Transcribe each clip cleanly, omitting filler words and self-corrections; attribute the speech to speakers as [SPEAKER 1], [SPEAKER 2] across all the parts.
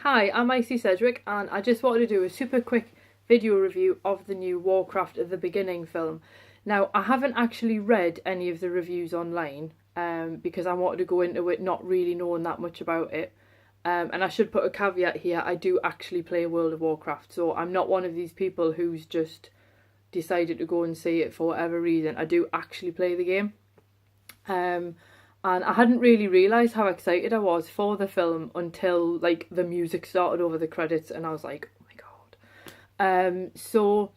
[SPEAKER 1] Hi, I'm Icy Sedgwick and I just wanted to do a super quick video review of the new Warcraft at the Beginning film. Now, I haven't actually read any of the reviews online because I wanted to go into it not really knowing that much about it. And I should put a caveat here, I do actually play World of Warcraft, so I'm not one of these people who's just decided to go and see it for whatever reason. I do actually play the game. And I hadn't really realised how excited I was for the film until like the music started over the credits and I was like, oh my god. So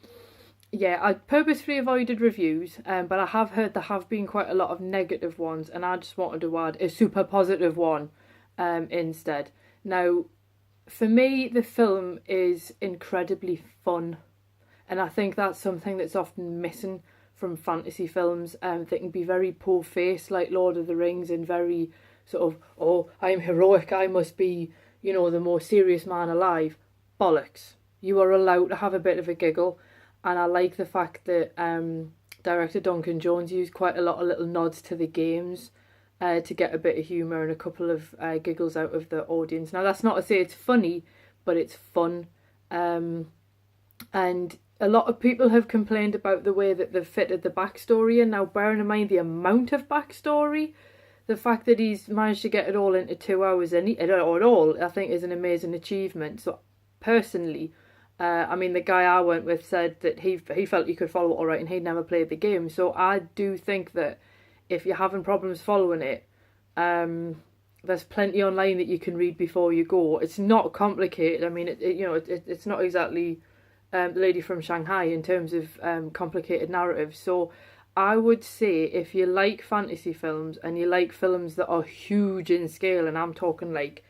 [SPEAKER 1] yeah, I purposefully avoided reviews, but I have heard there have been quite a lot of negative ones and I just wanted to add a super positive one instead. Now, for me, the film is incredibly fun and I think that's something that's often missing from fantasy films. They can be very po-faced like Lord of the Rings and very sort of, oh, I'm heroic, I must be, you know, the most serious man alive. Bollocks. You are allowed to have a bit of a giggle, and I like the fact that director Duncan Jones used quite a lot of little nods to the games to get a bit of humour and a couple of giggles out of the audience. Now, that's not to say it's funny, but it's fun. And a lot of people have complained about the way that they've fitted the backstory in. Now, bearing in mind the amount of backstory, the fact that he's managed to get it all into 2 hours at all, I think is an amazing achievement. So, personally, I mean, the guy I went with said that he felt he could follow it all right and he'd never played the game. So, I do think that if you're having problems following it, there's plenty online that you can read before you go. It's not complicated. I mean, it's not exactly the Lady from Shanghai in terms of complicated narratives. So I would say if you like fantasy films and you like films that are huge in scale, and I'm talking like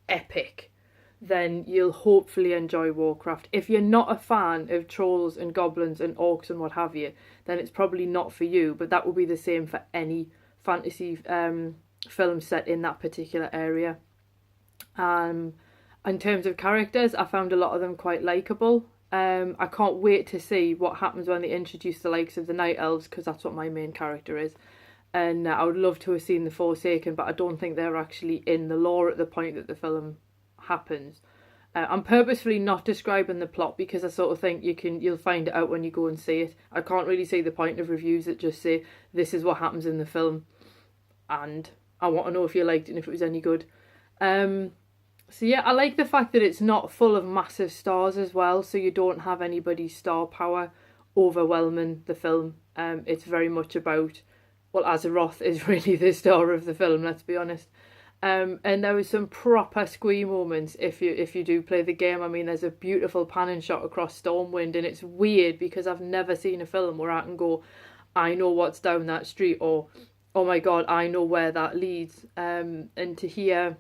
[SPEAKER 1] epic, then you'll hopefully enjoy Warcraft. If you're not a fan of trolls and goblins and orcs and what have you, then it's probably not for you, but that will be the same for any fantasy film set in that particular area. In terms of characters, I found a lot of them quite likeable. I can't wait to see what happens when they introduce the likes of the Night Elves, because that's what my main character is. And I would love to have seen the Forsaken, but I don't think they're actually in the lore at the point that the film happens. I'm purposefully not describing the plot because I sort of think you'll find it out when you go and see it. I can't really see the point of reviews that just say this is what happens in the film, and I want to know if you liked it and if it was any good. So yeah, I like the fact that it's not full of massive stars as well, so you don't have anybody's star power overwhelming the film. It's very much about, well, Azeroth is really the star of the film, let's be honest. And there was some proper squee moments if you do play the game. I mean, there's a beautiful panning shot across Stormwind, and it's weird because I've never seen a film where I can go, I know what's down that street, or oh my god, I know where that leads. And to hear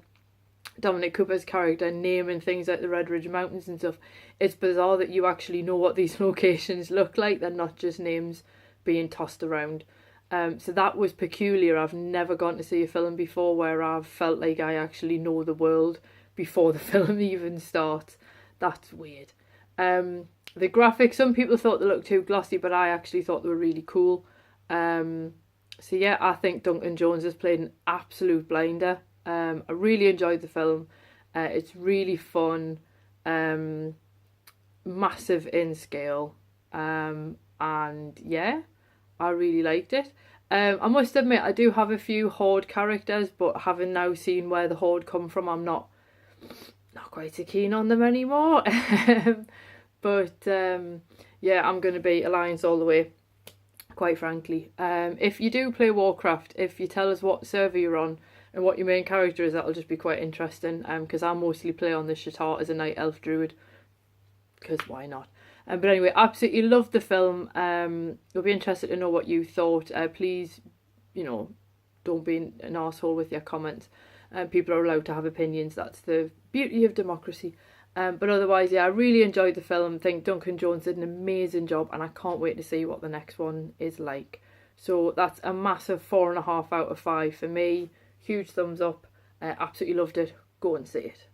[SPEAKER 1] Dominic Cooper's character naming things like the Red Ridge Mountains and stuff, it's bizarre that you actually know what these locations look like. They're not just names being tossed around. So that was peculiar. I've never gone to see a film before where I've felt like I actually know the world before the film even starts. That's weird. The graphics, some people thought they looked too glossy, but I actually thought they were really cool. So yeah, I think Duncan Jones has played an absolute blinder. I really enjoyed the film. It's really fun, massive in scale, and yeah, I really liked it. I must admit, I do have a few Horde characters, but having now seen where the Horde come from, I'm not quite so keen on them anymore. But yeah, I'm going to be Alliance all the way, quite frankly. If you do play Warcraft, if you tell us what server you're on and what your main character is, that'll just be quite interesting, because I mostly play on the Shatar as a Night Elf Druid, because why not? But anyway, absolutely loved the film. We'll be interested to know what you thought. Please, don't be an arsehole with your comments. People are allowed to have opinions. That's the beauty of democracy. But otherwise, yeah, I really enjoyed the film. I think Duncan Jones did an amazing job, and I can't wait to see what the next one is like. So that's a massive 4.5 out of 5 for me. Huge thumbs up. Absolutely loved it. Go and see it.